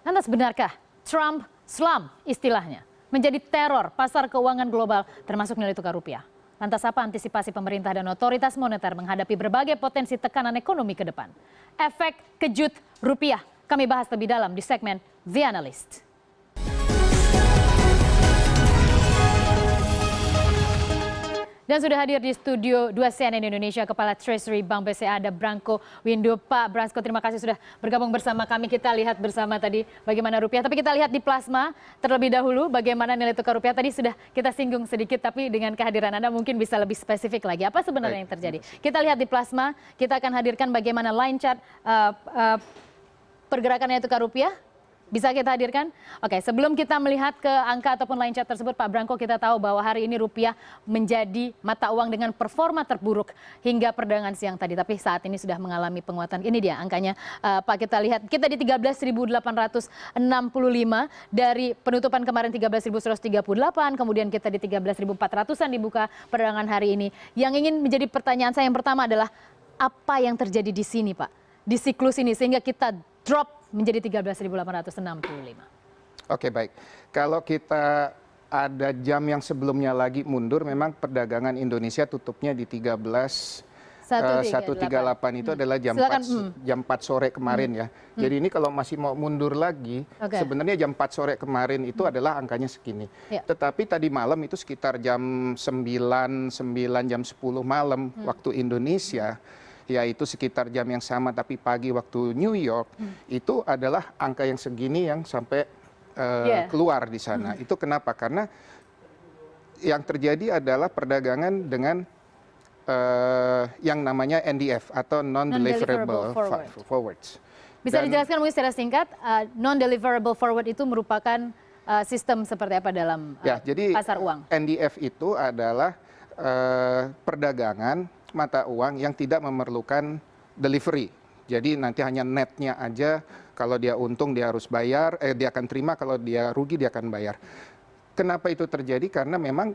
Lantas benarkah Trump slump istilahnya menjadi teror pasar keuangan global termasuk nilai tukar rupiah? Lantas apa antisipasi pemerintah dan otoritas moneter menghadapi berbagai potensi tekanan ekonomi ke depan? Efek kejut rupiah kami bahas lebih dalam di segmen The Analyst. Dan sudah hadir di studio 2 CNN Indonesia Kepala Treasury Bank BCA ada Branko Windu. Pak Branko, terima kasih sudah bergabung bersama kami. Kita lihat bersama tadi bagaimana rupiah. Tapi kita lihat di plasma terlebih dahulu bagaimana nilai tukar rupiah. Tadi sudah kita singgung sedikit, tapi dengan kehadiran Anda mungkin bisa lebih spesifik lagi. Apa sebenarnya yang terjadi? Kita lihat di plasma, kita akan hadirkan bagaimana line chart pergerakan nilai tukar rupiah. Bisa kita hadirkan? Oke, sebelum kita melihat ke angka ataupun line chart tersebut, Pak Branko, kita tahu bahwa hari ini rupiah menjadi mata uang dengan performa terburuk hingga perdagangan siang tadi. Tapi saat ini sudah mengalami penguatan. Ini dia angkanya, Pak, kita lihat. Kita di 13.865 dari penutupan kemarin 13.138, kemudian kita di 13.400-an dibuka perdagangan hari ini. Yang ingin menjadi pertanyaan saya yang pertama adalah, apa yang terjadi di sini, Pak? Di siklus ini sehingga kita drop menjadi 13.865. Oke, baik. Kalau kita ada jam yang sebelumnya lagi mundur, memang perdagangan Indonesia tutupnya di 138 itu adalah jam 4 sore kemarin ya. Jadi ini kalau masih mau mundur lagi, sebenarnya jam 4 sore kemarin itu adalah angkanya segini. Tetapi tadi malam itu sekitar jam 9 jam 10 malam waktu Indonesia, yaitu sekitar jam yang sama tapi pagi waktu New York, itu adalah angka yang segini yang sampai keluar di sana. Itu kenapa? Karena yang terjadi adalah perdagangan dengan yang namanya NDF atau non-deliverable forwards. Bisa dijelaskan mungkin secara singkat, non-deliverable forward itu merupakan sistem seperti apa dalam pasar uang? NDF itu adalah perdagangan mata uang yang tidak memerlukan delivery. Jadi nanti hanya netnya aja, kalau dia untung dia harus bayar, dia akan terima, kalau dia rugi dia akan bayar. Kenapa itu terjadi? Karena memang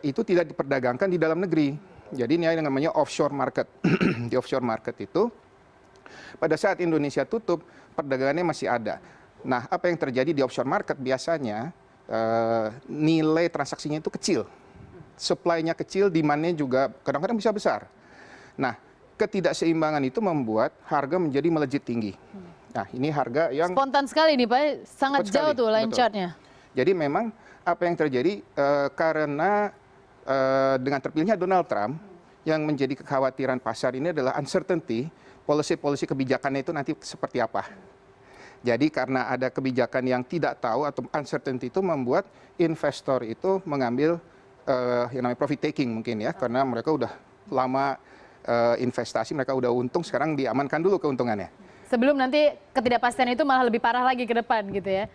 itu tidak diperdagangkan di dalam negeri. Jadi ini yang namanya offshore market. Di offshore market itu, pada saat Indonesia tutup, perdagangannya masih ada. Nah, apa yang terjadi di offshore market biasanya, nilai transaksinya itu kecil. Supply-nya kecil, demand-nya juga kadang-kadang bisa besar. Nah, ketidakseimbangan itu membuat harga menjadi melejit tinggi. Nah, ini harga yang spontan sekali nih, Pak. Sangat jauh tuh line chart-nya. Jadi memang apa yang terjadi karena dengan terpilihnya Donald Trump, yang menjadi kekhawatiran pasar ini adalah uncertainty, polisi-polisi kebijakannya itu nanti seperti apa. Jadi karena ada kebijakan yang tidak tahu atau uncertainty itu membuat investor itu mengambil yang namanya profit taking mungkin ya, karena mereka udah lama investasi, mereka udah untung, sekarang diamankan dulu keuntungannya. Sebelum nanti ketidakpastian itu malah lebih parah lagi ke depan gitu ya.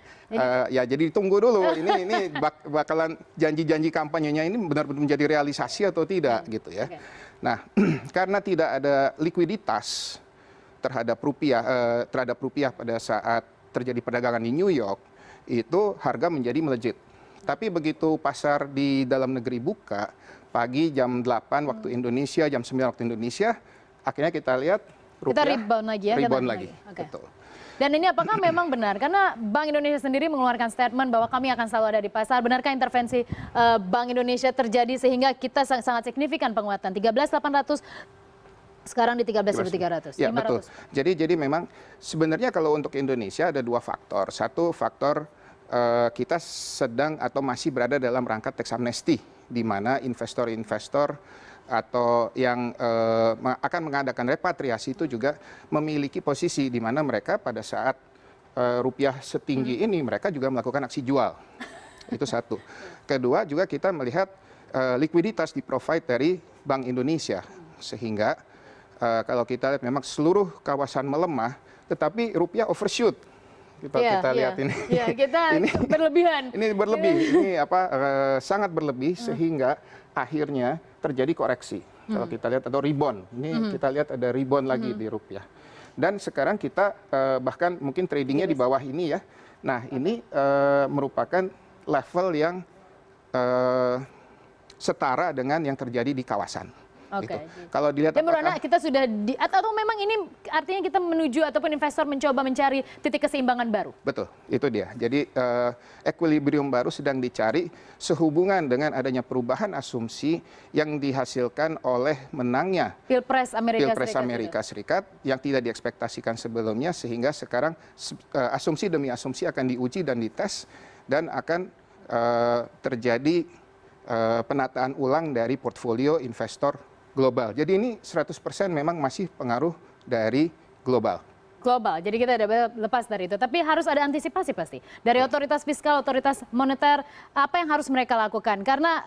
Jadi tunggu dulu, ini bakalan janji-janji kampanyenya ini benar-benar menjadi realisasi atau tidak gitu ya. Nah, karena tidak ada likuiditas terhadap rupiah pada saat terjadi perdagangan di New York, itu harga menjadi melejit. Tapi begitu pasar di dalam negeri buka, pagi jam 8 waktu Indonesia, jam 9 waktu Indonesia, akhirnya kita lihat rupiah kita rebound lagi ya. Rebound lagi. Betul. Dan ini apakah memang benar? Karena Bank Indonesia sendiri mengeluarkan statement bahwa kami akan selalu ada di pasar. Benarkah intervensi Bank Indonesia terjadi sehingga kita sangat signifikan penguatan? 13.800 sekarang di 13.300. Ya, betul. Jadi memang sebenarnya kalau untuk Indonesia ada dua faktor. Satu faktor kita sedang atau masih berada dalam rangka tax amnesty, di mana investor-investor atau yang akan mengadakan repatriasi itu juga memiliki posisi di mana mereka pada saat rupiah setinggi ini mereka juga melakukan aksi jual. Itu satu. Kedua juga kita melihat likuiditas di provide dari Bank Indonesia, sehingga kalau kita lihat memang seluruh kawasan melemah, tetapi rupiah overshoot. Kita lihat ini. Ini berlebihan. Ini berlebih. Ini sangat berlebih sehingga akhirnya terjadi koreksi. Kalau kita lihat atau rebound. Ini kita lihat ada rebound lagi di rupiah. Dan sekarang kita bahkan mungkin tradingnya di bawah ini ya. Nah, ini merupakan level yang setara dengan yang terjadi di kawasan. Oke. Gitu. Kalau dilihat Dan menurut apakah Anda kita sudah atau memang ini artinya kita menuju ataupun investor mencoba mencari titik keseimbangan baru? betul, itu dia. Jadi equilibrium baru sedang dicari sehubungan dengan adanya perubahan asumsi yang dihasilkan oleh menangnya Pilpres Amerika Pilpres Serikat Amerika Serikat yang tidak diekspektasikan sebelumnya, sehingga sekarang asumsi demi asumsi akan diuji dan dites dan akan terjadi penataan ulang dari portfolio investor global. Jadi ini 100% memang masih pengaruh dari global. global. Jadi kita tidak lepas dari itu. Tapi harus ada antisipasi pasti. Dari otoritas fiskal, otoritas moneter, apa yang harus mereka lakukan? Karena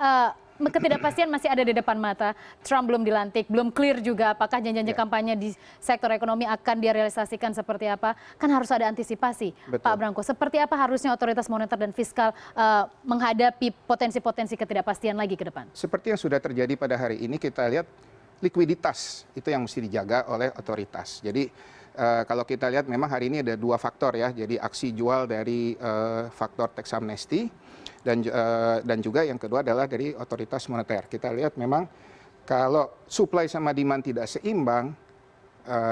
ketidakpastian masih ada di depan mata. Trump belum dilantik, belum clear juga apakah janji-janji kampanye di sektor ekonomi akan direalisasikan seperti apa. Kan harus ada antisipasi, Betul. Pak Branko. Seperti apa harusnya otoritas moneter dan fiskal menghadapi potensi-potensi ketidakpastian lagi ke depan? Seperti yang sudah terjadi pada hari ini, kita lihat likuiditas itu yang mesti dijaga oleh otoritas. Jadi kalau kita lihat memang hari ini ada dua faktor ya. Jadi aksi jual dari faktor tax amnesty dan juga yang kedua adalah dari otoritas moneter. Kita lihat memang kalau supply sama demand tidak seimbang,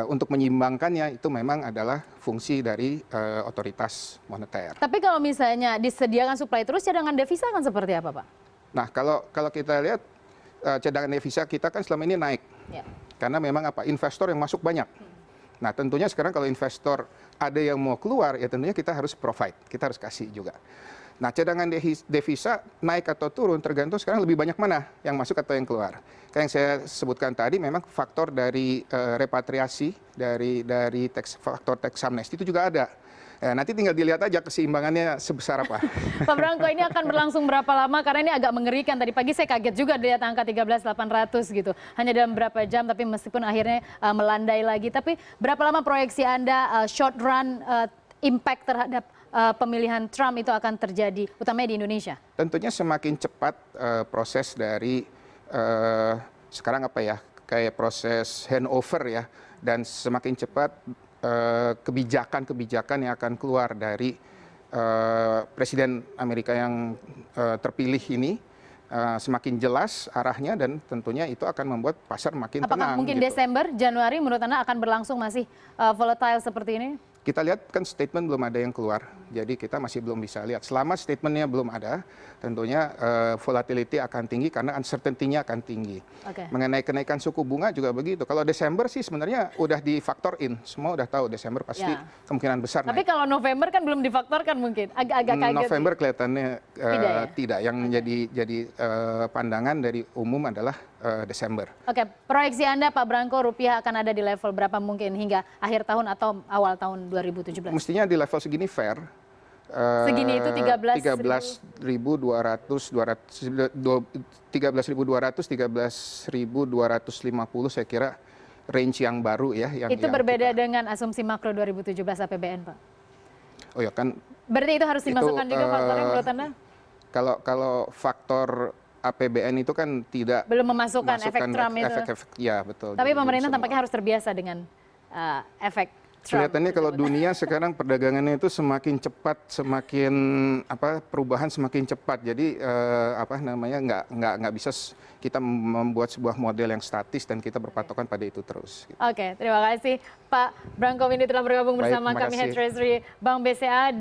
untuk menyeimbangkannya itu memang adalah fungsi dari otoritas moneter. Tapi kalau misalnya disediakan supply terus, cadangan devisa akan seperti apa, Pak? Nah, kalau kita lihat cadangan devisa kita kan selama ini naik. Ya. Karena memang investor yang masuk banyak. Nah, tentunya sekarang kalau investor ada yang mau keluar, ya tentunya kita harus provide, kita harus kasih juga. Nah, cadangan devisa naik atau turun tergantung sekarang lebih banyak mana yang masuk atau yang keluar. Kayak yang saya sebutkan tadi, memang faktor dari repatriasi dari faktor tax amnesty itu juga ada. Ya, nanti tinggal dilihat aja keseimbangannya sebesar apa. Pak Branko, ini akan berlangsung berapa lama? Karena ini agak mengerikan. Tadi pagi saya kaget juga lihat angka 13.800 gitu. Hanya dalam berapa jam, tapi meskipun akhirnya melandai lagi. Tapi berapa lama proyeksi Anda short run impact terhadap pemilihan Trump itu akan terjadi, utamanya di Indonesia? Tentunya semakin cepat proses dari sekarang apa ya, kayak proses handover ya, dan semakin cepat kebijakan-kebijakan yang akan keluar dari Presiden Amerika yang terpilih ini semakin jelas arahnya, dan tentunya itu akan membuat pasar makin tenang. Apakah mungkin gitu. Desember, Januari menurut Anda akan berlangsung masih volatile seperti ini? Kita lihat kan statement belum ada yang keluar, jadi kita masih belum bisa lihat. Selama statementnya belum ada, tentunya volatility akan tinggi karena uncertainty-nya akan tinggi. Oke. Mengenai kenaikan suku bunga juga begitu. Kalau Desember sih sebenarnya udah difaktor in, semua udah tahu Desember pasti Ya. kemungkinan besar Tapi naik. kalau November kan belum difaktorkan mungkin, agak kaget. November kelihatannya Tidak ya? Yang jadi pandangan dari umum adalah Desember. Oke, proyeksi Anda Pak Branko, rupiah akan ada di level berapa mungkin hingga akhir tahun atau awal tahun 2017? Mestinya di level segini fair. Segini itu 13.200, 13.250 saya kira range yang baru ya. Itu berbeda dengan asumsi makro 2017 APBN, Pak. Oh ya kan. Berarti itu harus dimasukkan juga faktornya menurut Anda? Kalau faktor APBN itu kan tidak Belum memasukkan efek Trump itu. Ya betul. Tapi Jadi pemerintah semua. tampaknya harus terbiasa dengan efek Trump. Kelihatannya kalau dunia sekarang perdagangannya itu semakin cepat, semakin perubahan semakin cepat. Jadi nggak bisa kita membuat sebuah model yang statis dan kita berpatokan pada itu terus. Gitu. Oke, terima kasih Pak Branko Windy telah bergabung Baik, bersama terima kami kasih. Head Treasury Bank BCA.